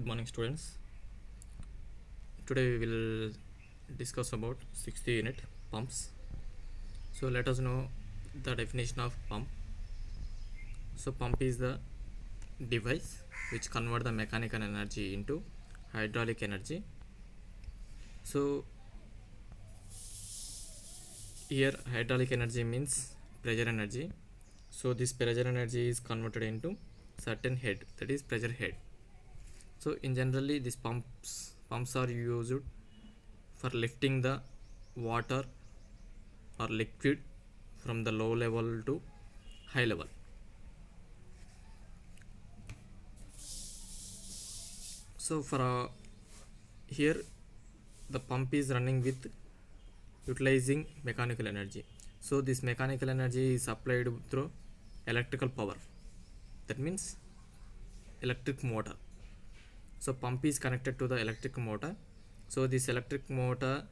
Good morning, students. Today we will discuss about 60th unit pumps. So let us know the definition of pump. So pump is the device which convert the mechanical energy into hydraulic energy. So here hydraulic energy means pressure energy. So this pressure energy is converted into certain head, that is pressure head. So in generally these pumps are used for lifting the water or liquid from the low level to high level. So for here the pump is running with utilizing mechanical energy. So this mechanical energy is supplied through electrical power, that means electric motor. So pump is connected to the electric motor. So this electric motor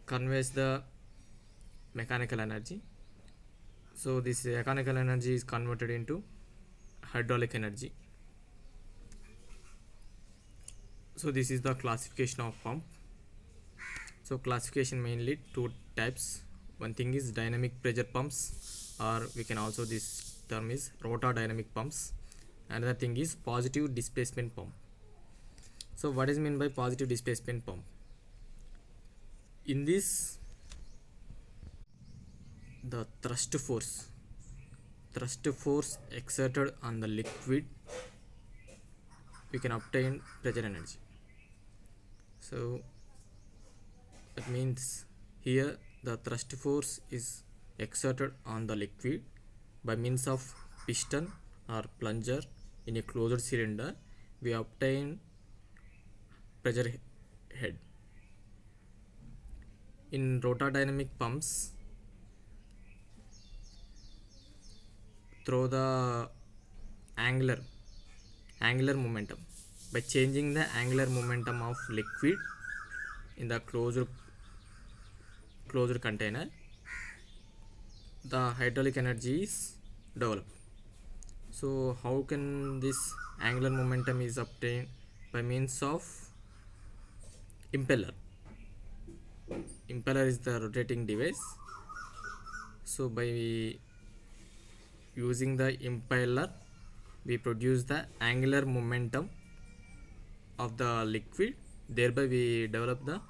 conveys the mechanical energy. So this mechanical energy is converted into hydraulic energy. So this is the classification of pump. So classification mainly two types. One thing is dynamic pressure pumps, or we can also, this term is rotor dynamic pumps. Another thing is positive displacement pump. So what is meant by positive displacement pump? In this, the thrust force exerted on the liquid, we can obtain pressure energy. So that means here the thrust force is exerted on the liquid by means of piston or plunger in a closed cylinder. We obtain pressure head. In rotor dynamic pumps, through the angular momentum, by changing the angular momentum of liquid in the closed container, the hydraulic energy is developed. So how can this angular momentum is obtained? By means of impeller. Impeller is the rotating device. So by using the impeller, we produce the angular momentum of the liquid, thereby we develop the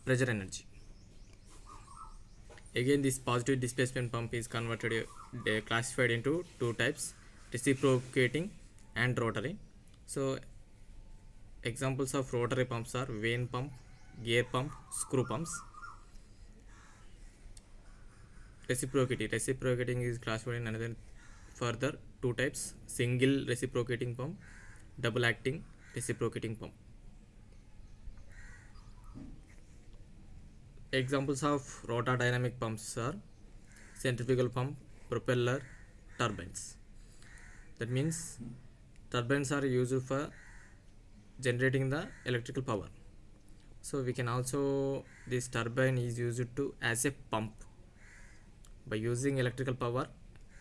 pressure energy. Again, this positive displacement pump is classified into two types: reciprocating and rotary. So examples of rotary pumps are vane pump, gear pump, screw pumps. Reciprocating is classified in another further two types: single reciprocating pump, double acting reciprocating pump. Examples of rotor dynamic pumps are centrifugal pump, propeller, turbines. That means turbines are used for generating the electrical power. So we can also, this turbine is used to as a pump. By using electrical power,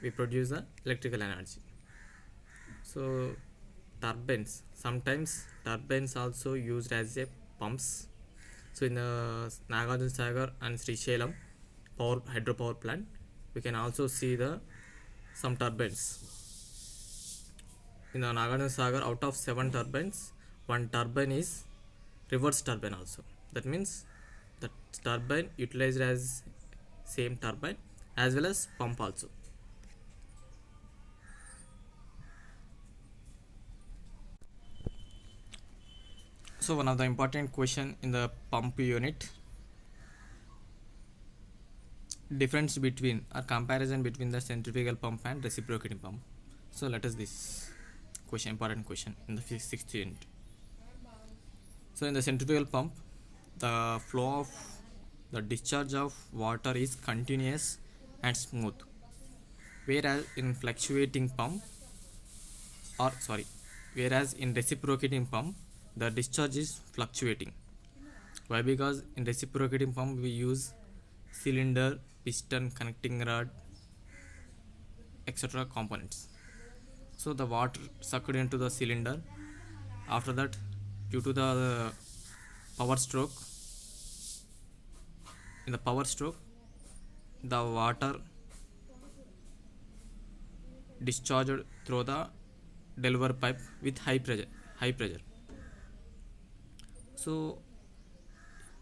we produce the electrical energy. So turbines, sometimes turbines also used as a pumps. So in the Nagarjuna Sagar and Srisailam hydropower plant, we can also see some turbines. In the Nagarjuna Sagar, out of 7 turbines, one turbine is reverse turbine also. That means the turbine utilized as same turbine as well as pump also. So one of the important question in the pump unit, difference between or comparison between the centrifugal pump and reciprocating pump. So let us this question, important question in the 6th unit. So in the centrifugal pump, the flow of the discharge of water is continuous and smooth, whereas in reciprocating pump, the discharge is fluctuating. Why? Because in reciprocating pump we use cylinder, piston, connecting rod, etc. components. So the water sucked into the cylinder After that, due to the power stroke, in the power stroke, the water discharged through the deliver pipe with high pressure. So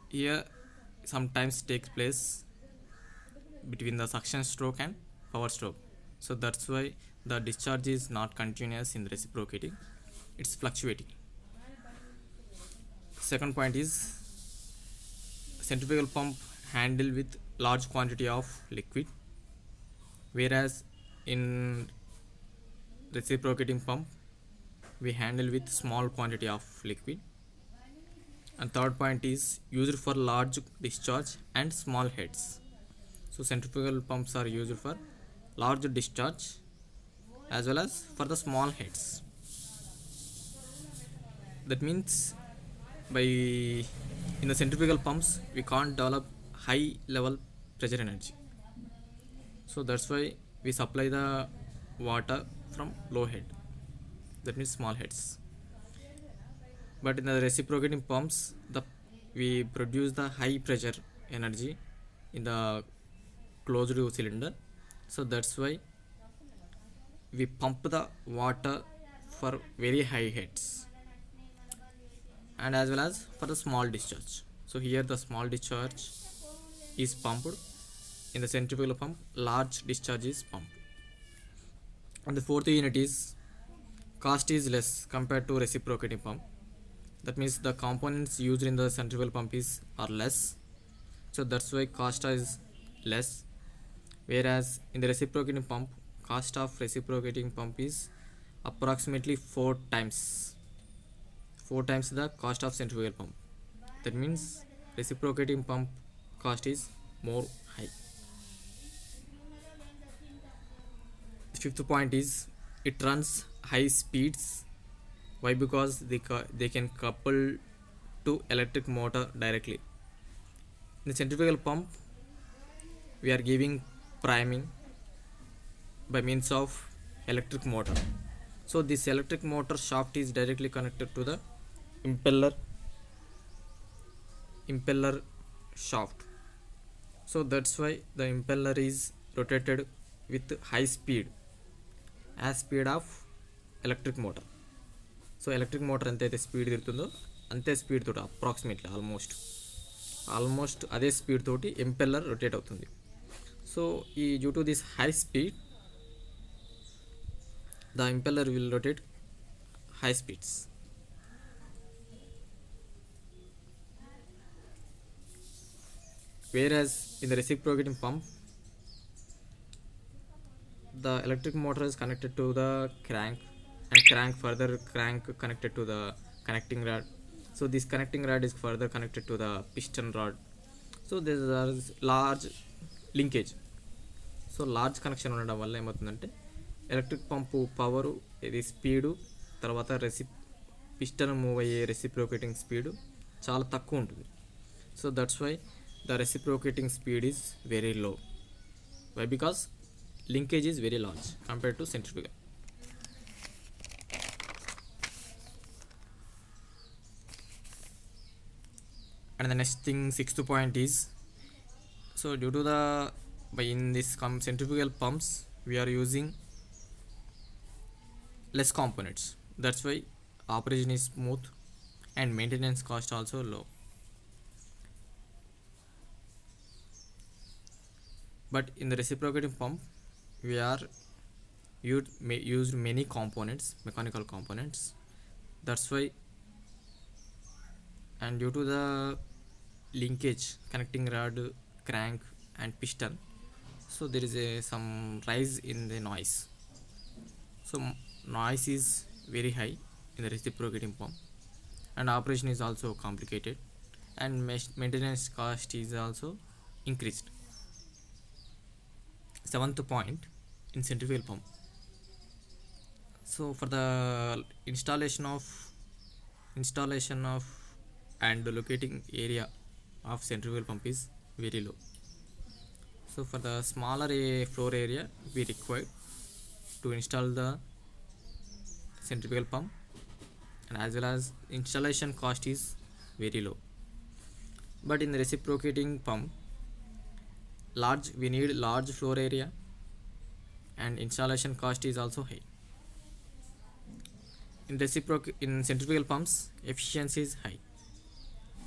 here sometimes takes place between the suction stroke and power stroke. So that's why the discharge is not continuous in reciprocating, it's fluctuating. Second point is centrifugal pump handle with large quantity of liquid, whereas in reciprocating pump we handle with small quantity of liquid. And third point is used for large discharge and small heads. So centrifugal pumps are used for large discharge as well as for the small heads. That means by in the centrifugal pumps we can't develop high level pressure energy. So that's why we supply the water from low head, that means small heads. But in the reciprocating pumps, we produce the high pressure energy in the closed cylinder. So that's why we pump the water for very high heads and as well as for the small discharge. So here the small discharge is pumped, in the centrifugal pump large discharge is pumped. And the fourth unit is cost is less compared to reciprocating pump. That means the components used in the centrifugal pump are less, so that's why cost is less, whereas in the reciprocating pump cost of reciprocating pump is approximately 4 times the cost of centrifugal pump. That means reciprocating pump cost is more high. The fifth point is it runs high speeds. Why? Because they can couple to electric motor directly. In the centrifugal pump we are giving priming by means of electric motor. So this electric motor shaft is directly connected to the impeller shaft. So that's why the impeller is rotated with high speed, as speed of electric motor. So electric motor ఎంతైతే speed తిరుగుతుందో అంతే speed తోటి approximately almost అదే speed తోటి impeller rotate అవుతుంది. So ఈ due to this high speed the impeller will rotate high speeds. Whereas in the reciprocating pump the electric motor is connected to the crank and crank connected to the connecting rod. So this connecting rod is further connected to the piston rod. So there is large linkage. So large connection ఉండడం వల్ల ఏమవుతుందంటే electric pump power ఇది speed తర్వాత piston move అయ్యే reciprocating speed చాలా తక్కువ ఉంటుంది. So that's why the reciprocating speed is very low. Why? Because linkage is very large compared to centrifugal. And the next thing, sixth point is, so due to the in this centrifugal pumps we are using less components, that's why operation is smooth and maintenance cost also low. But in the reciprocating pump we are used many components, mechanical components. That's why, and due to the linkage connecting rod, crank and piston, so there is some rise in the noise. So noise is very high in the reciprocating pump and operation is also complicated and maintenance cost is also increased. Seventh point, in centrifugal pump, so for the installation of and locating area of centrifugal pump is very low. So for the smaller floor area we require to install the centrifugal pump and as well as installation cost is very low. But in the reciprocating pump, we need large floor area and installation cost is also high. In centrifugal pumps, efficiency is high,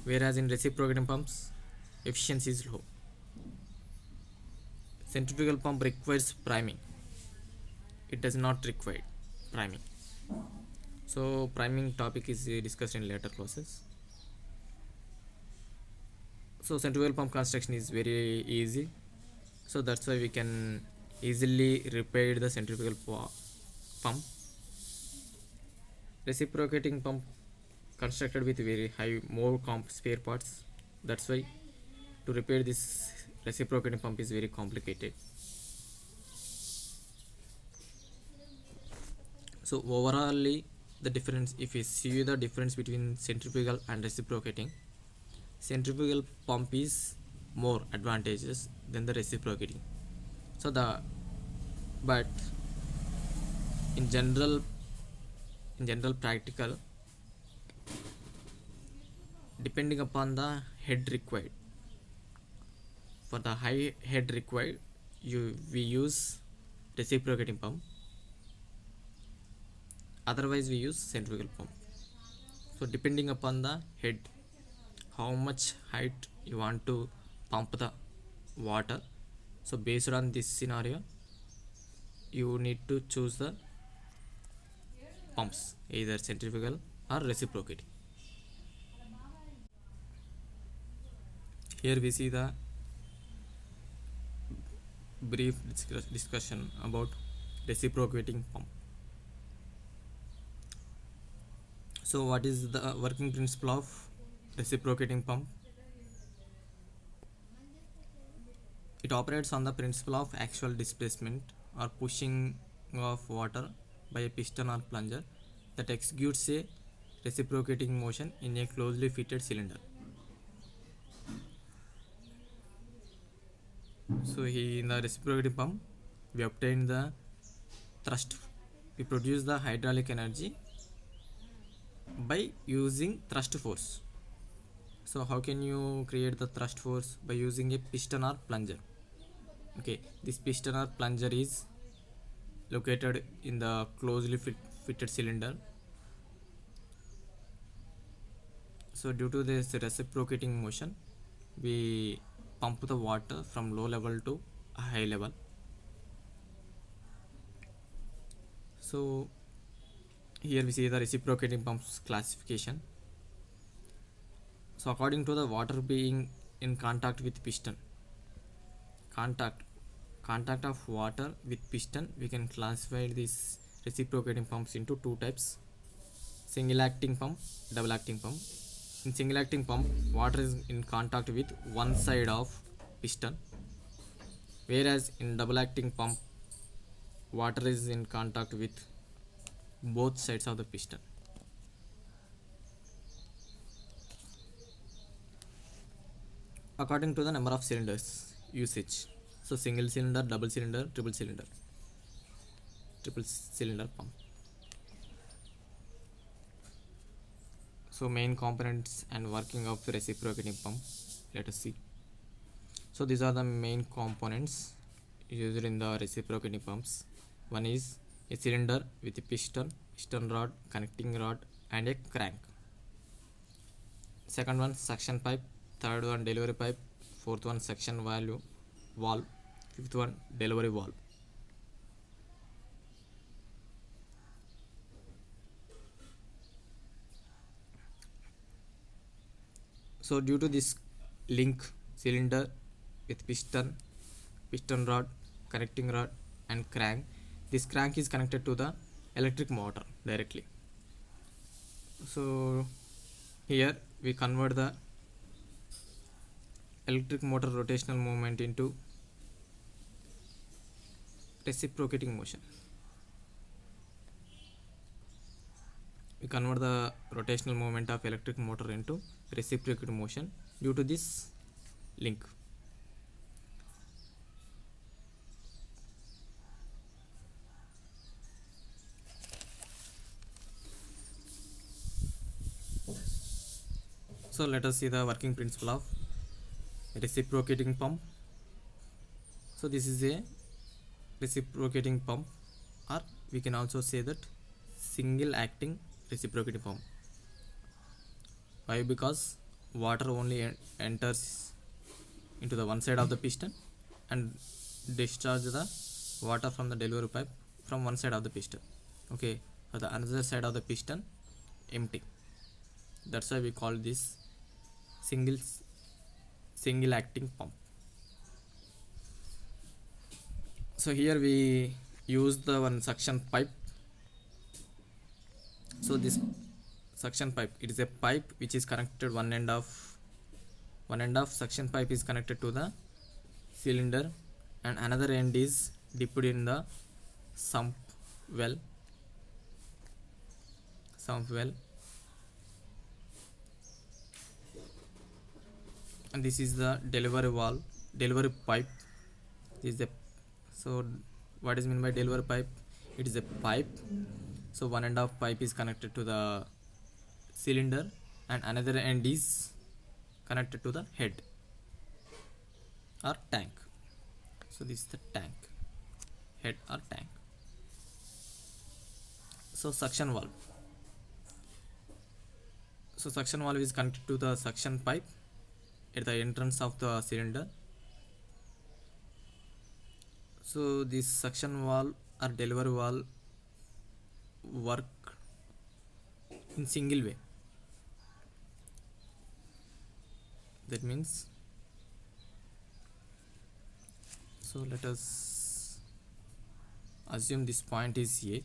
whereas in reciprocating pumps, efficiency is low. Centrifugal pump requires priming, it does not require priming. So priming topic is discussed in later classes. So centrifugal pump construction is very easy, so that's why we can easily repair the centrifugal pump. Reciprocating pump constructed with very high more spare parts, that's why to repair this reciprocating pump is very complicated. So overall the difference, if we see the difference between centrifugal and reciprocating, centrifugal pump is more advantageous than the reciprocating. So but in general practical, depending upon the head required, for the high head required we use reciprocating pump, otherwise we use centrifugal pump. So depending upon the head, how much height you want to pump the water, so based on this scenario you need to choose the pumps, either centrifugal or reciprocating. Here we see the brief discussion about reciprocating pump. So what is the working principle of reciprocating pump? It operates on the principle of actual displacement or pushing of water by a piston or plunger that executes a reciprocating motion in a closely fitted cylinder. So here in the reciprocating pump, we obtain the thrust, we produce the hydraulic energy by using thrust force. So how can you create the thrust force? By using a piston or plunger. Okay, this piston or plunger is located in the closely fitted cylinder. So due to this reciprocating motion, we pump the water from low level to a high level. So here we see the reciprocating pumps classification. So according to the water being in contact with piston, contact of water with piston, we can classify these reciprocating pumps into two types: single acting pump, double acting pump. In single acting pump, water is in contact with one side of piston, whereas in double acting pump, water is in contact with both sides of the piston. According to the number of cylinders usage, so single cylinder, double cylinder, triple cylinder pump. So main components and working of the reciprocating pump, let us see. So these are the main components used in the reciprocating pumps. One is a cylinder with a piston rod, connecting rod and a crank. Second one, suction pipe. Third one, delivery pipe. Fourth one, suction valve. Fifth one, delivery valve. So due to this link, cylinder with piston rod, connecting rod and crank, this crank is connected to the electric motor directly. So here we convert the electric motor rotational movement into reciprocating motion. We convert the rotational movement of electric motor into reciprocating motion due to this link. So let us see the working principle of reciprocating pump. So this is a reciprocating pump, or we can also say that single acting reciprocating pump. Why? Because water only enters into the one side of the piston and discharge the water from the delivery pipe from one side of the piston. Okay, for the another side of the piston empty. That's why we call this single acting pump. So here we use the one suction pipe. So this suction pipe, it is a pipe which is connected one end of suction pipe is connected to the cylinder, and another end is dipped in the sump well, and this is the delivery pipe. This is the, so what is meant by delivery pipe? It is a pipe. So one end of pipe is connected to the cylinder and another end is connected to the head or tank. So this is the tank, head or tank. So suction valve. So suction valve is connected to the suction pipe at the entrance of the cylinder. So this suction valve or delivery valve work in single way. That means, so let us assume this point is A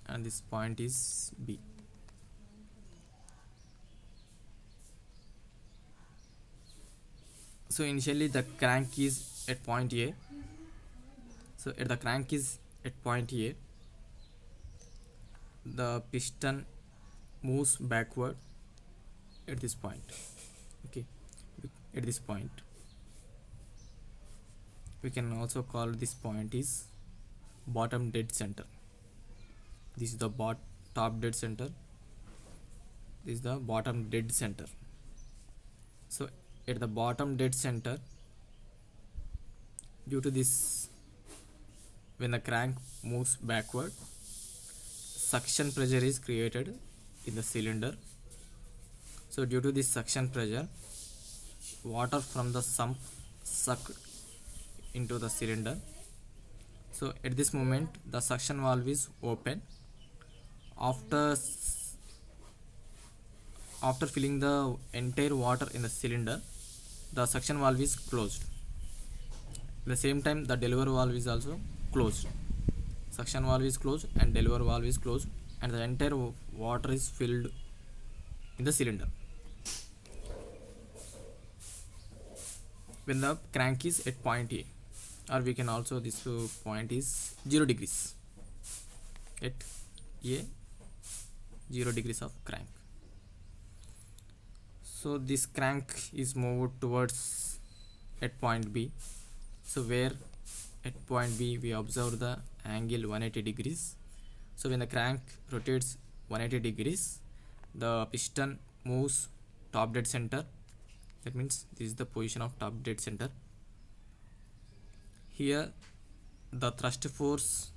and this point is B. So initially the crank is at point A. So at the crank is at point A, the piston moves backward at this point. Okay, at this point we can also call this point is bottom dead center. This is the top dead center. This is the bottom dead center. So at the bottom dead center, due to this, when the crank moves backward, suction pressure is created in the cylinder. So due to this suction pressure, water from the sump sucked into the cylinder. So at this moment the suction valve is open. After filling the entire water in the cylinder, the suction valve is closed. At the same time the delivery valve is also closed. Suction valve is closed and delivery valve is closed, and the entire water is filled in the cylinder. When the crank is at point A, or we can also, this point is 0 degrees. At A, 0 degrees of crank. So this crank is moved towards at point B. So where at point B we observe the angle 180 degrees. So when the crank rotates 180 degrees, the piston moves top dead center. That means this is the position of top dead center. Here the thrust force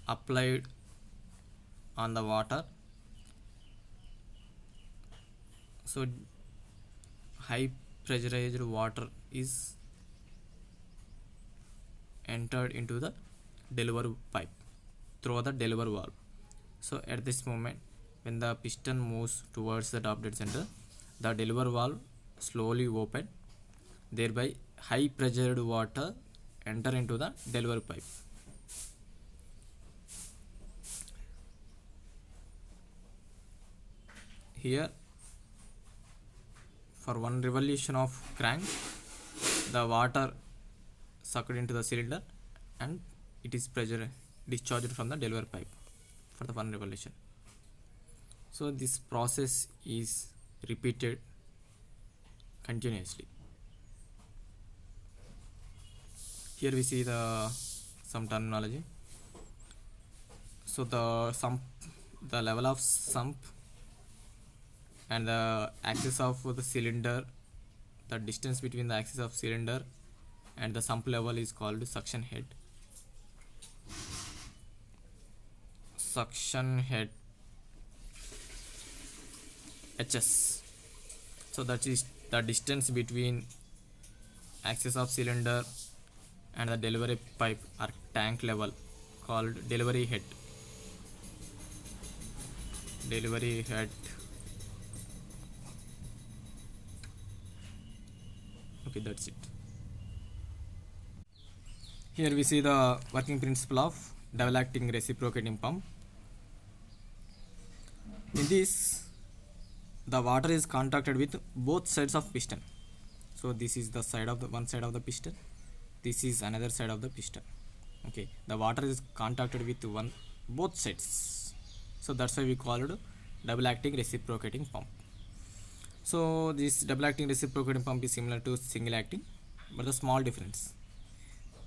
applied on the water, so high pressurized water is entered into the delivery pipe through the delivery valve. So at this moment, when the piston moves towards the top dead center, the delivery valve slowly open, thereby high pressured water enter into the delivery pipe. Here, for one revolution of crank, the water sucked into the cylinder and it is pressure discharged from the delivery pipe for the one revolution. So this process is repeated continuously. Here we see some terminology. So the level of sump and the axis of the cylinder, the distance between the axis of cylinder and the sump level is called suction head. Suction head HS. So that is the distance between axis of cylinder and the delivery pipe or tank level, called delivery head. Delivery head. Okay, that's it. Here we see the working principle of double acting reciprocating pump. In this, the water is contacted with both sides of piston. So this is the side of the one side of the piston, this is another side of the piston. Okay, the water is contacted with both sides, so that's why we call it double acting reciprocating pump. So this double acting reciprocating pump is similar to single acting, but the small difference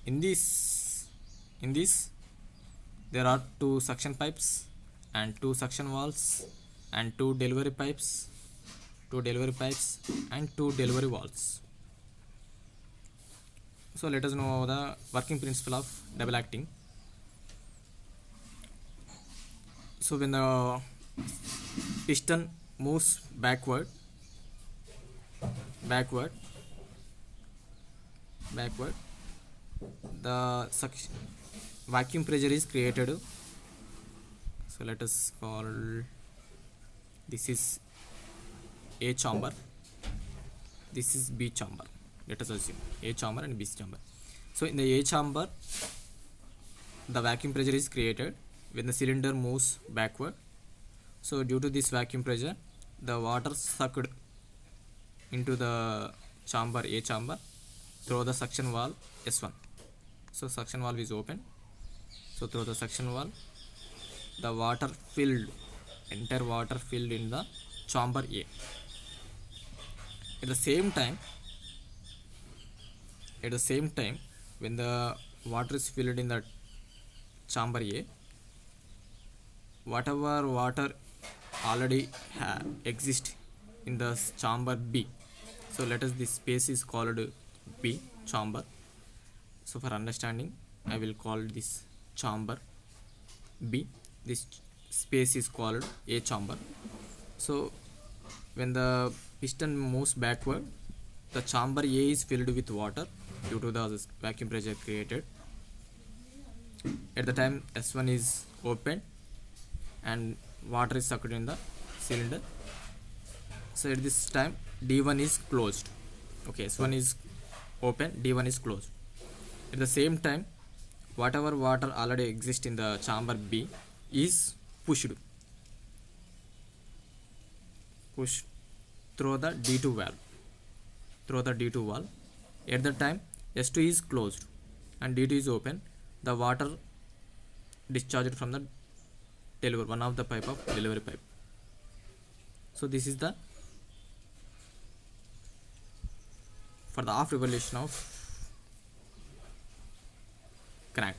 in this there are two suction pipes and two suction valves and two delivery pipes and two delivery valves. So let us know the working principle of double acting. So when the piston moves backward, the vacuum pressure is created. So let us call this is A chamber, this is B chamber. Let us assume A chamber and B chamber. So in the A chamber, the vacuum pressure is created when the cylinder moves backward. So due to this vacuum pressure, the water sucked into the chamber A chamber through the suction valve S1. So suction valve is open. So through the suction valve, the entire water filled in the chamber A. At the same time, when the water is filled in the chamber A, whatever water already exists in the chamber B, so let us, this space is called B chamber. So for understanding, I will call this chamber B, this space is called A chamber. So when the piston moves backward, the chamber A is filled with water due to the vacuum pressure created. At the time S1 is open and water is sucked in the cylinder. So at this time D1 is closed. Okay, S1 is open, D1 is closed. At the same time, whatever water already exists in the chamber B is pushed through the D2 valve. At the time S2 is closed and D2 is open, the water discharged from the one of the pipe of delivery pipe. So this is the for the half revolution of crank.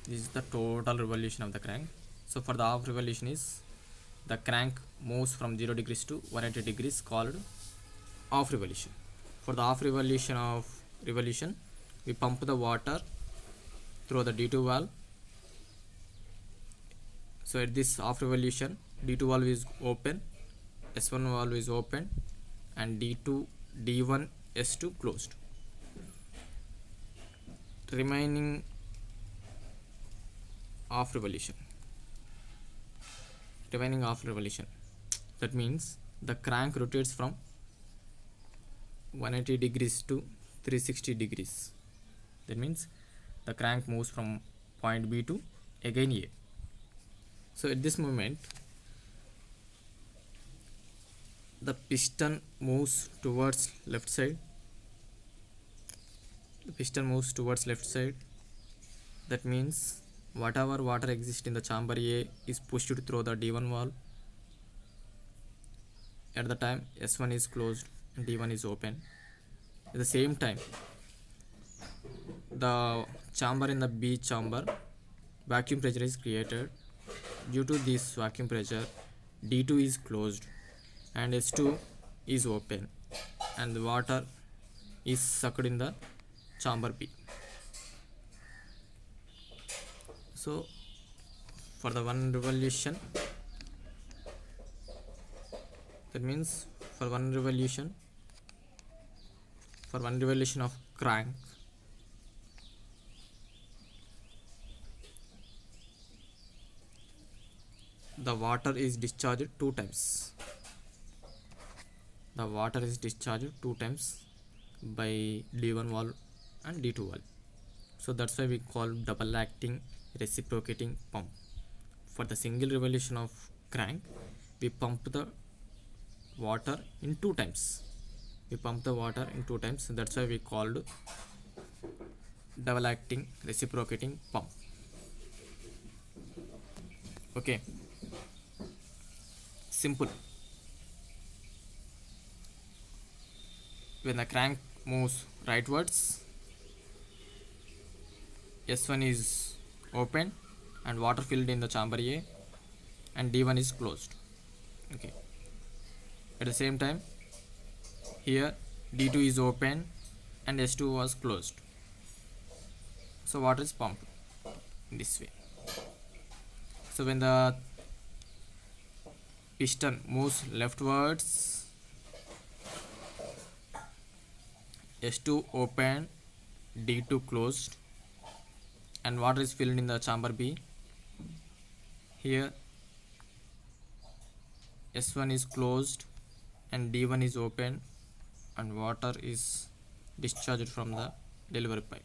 This is the total revolution of the crank. So for the half revolution is the crank moves from 0 degrees to 180 degrees, called half revolution. For the half revolution, we pump the water through the D2 valve. So at this half revolution, D2 valve is open, S1 valve is open, and D1, S2 closed. Remaining half revolution. That means the crank rotates from 180 degrees to 360 degrees. That means the crank moves from point B to again A. So at this moment, the piston moves towards left side. That means whatever water exists in the chamber A is pushed through the D1 valve. At the time S1 is closed and D1 is open. At the same time, the chamber in the B chamber, vacuum pressure is created due to this vacuum pressure, D2 is closed and S2 is open, and the water is sucked in the chamber B. So for the one revolution, that means for one revolution of crank, the water is discharged two times. The water is discharged two times by D1 valve and D2 valve. So that's why we call double acting reciprocating pump. For the single revolution of crank, we pump the water in two times. That's why we called double acting reciprocating pump. Okay, simple. When the crank moves rightwards, S1 is open and water filled in the chamber A, and D1 is closed. Okay. At the same time, here D2 is open and S2 was closed. So water is pumped in this way. So when the piston moves leftwards, S2 open, D2 closed, and water is filled in the chamber B. Here S1 is closed and D1 is open, and water is discharged from the delivery pipe.